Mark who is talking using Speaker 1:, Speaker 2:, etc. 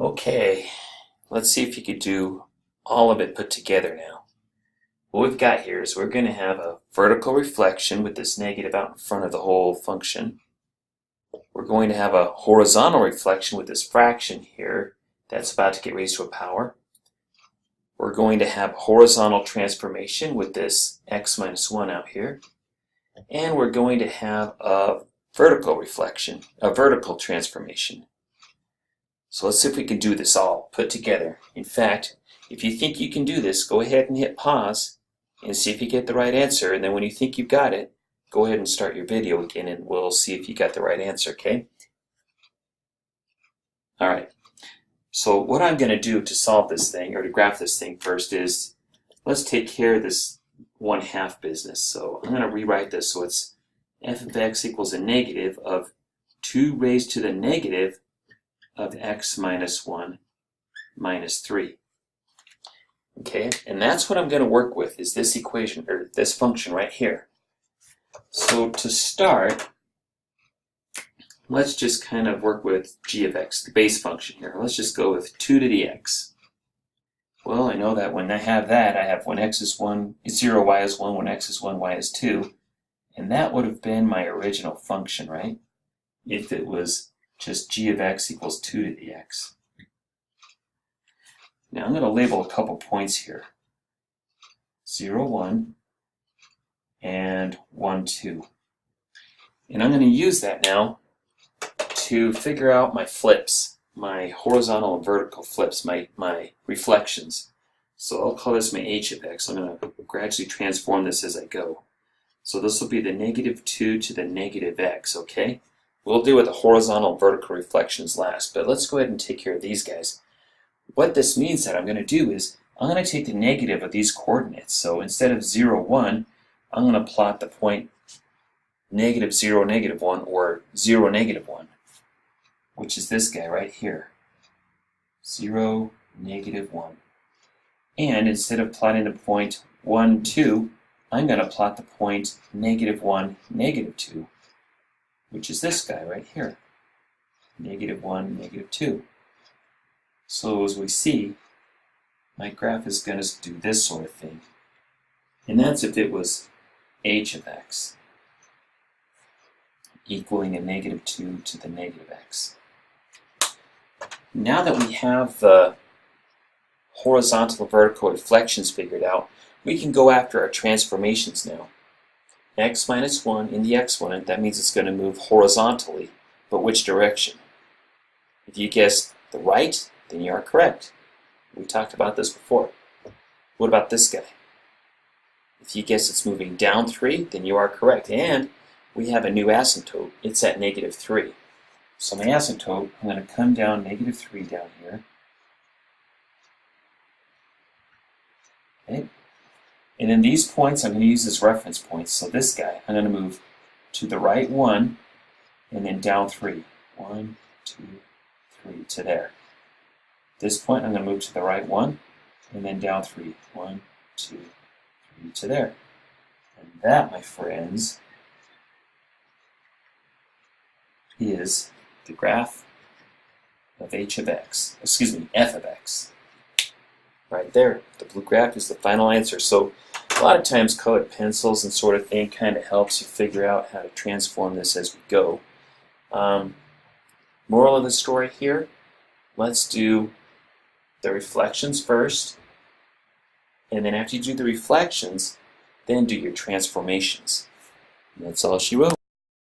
Speaker 1: Okay, let's see if you could do all of it put together now. What we've got here is we're going to have a vertical reflection with this negative out in front of the whole function. We're going to have a horizontal reflection with this fraction here that's about to get raised to a power. We're going to have horizontal transformation with this x minus 1 out here. And we're going to have a vertical reflection, a vertical transformation. So let's see if we can do this all put together. In fact, if you think you can do this, go ahead and hit pause and see if you get the right answer. And then when you think you've got it, go ahead and start your video again and we'll see if you got the right answer, okay? Alright, so what I'm going to do to solve this thing, or to graph this thing first, is let's take care of this 1/2 business. So I'm going to rewrite this so it's f of x equals a negative of 2 raised to the negative of x minus 1 minus 3. Okay, and that's what I'm going to work with, is this equation, or this function right here. So to start, let's just kind of work with g of x, the base function here. Let's just go with 2 to the x. Well, I know that when I have that, I have when x is 1, 0, y is 1, when x is 1, y is 2. And that would have been my original function, right? If it was just g of x equals 2 to the x. Now I'm going to label a couple points here. 0, 1, and 1, 2. And I'm going to use that now to figure out my flips, my horizontal and vertical flips, my reflections. So I'll call this my h of x. I'm going to gradually transform this as I go. So this will be the negative 2 to the negative x, okay? We'll deal with the horizontal and vertical reflections last, but let's go ahead and take care of these guys. What this means that I'm going to do is I'm going to take the negative of these coordinates. So instead of 0, 1, I'm going to plot the point negative 0, negative 1, or 0, negative 1, which is this guy right here. 0, negative 1. And instead of plotting the point 1, 2, I'm going to plot the point negative 1, negative 2, which is this guy right here. Negative 1, negative 2. So as we see, my graph is going to do this sort of thing. And that's if it was h of x equaling a negative 2 to the negative x. Now that we have the horizontal and vertical reflections figured out, we can go after our transformations now. X minus 1 in the exponent, that means it's going to move horizontally, but which direction? If you guessed the right, then you are correct. We talked about this before. What about this guy? If you guess it's moving down 3, then you are correct. And we have a new asymptote. It's at negative 3. So my asymptote, I'm going to come down negative 3 down here. Okay. And then these points, I'm going to use as reference points. So this guy, I'm going to move to the right 1, and then down 3. 1, 2, 3 to there. This point, I'm going to move to the right 1, and then down 3. 1, 2, 3 to there. And that, my friends, is the graph of h of x, excuse me, f of x. Right there, the blue graph is the final answer. So a lot of times colored pencils and sort of thing kind of helps you figure out how to transform this as we go. Moral of the story here, let's do the reflections first, and then after you do the reflections, then do your transformations. And that's all she wrote.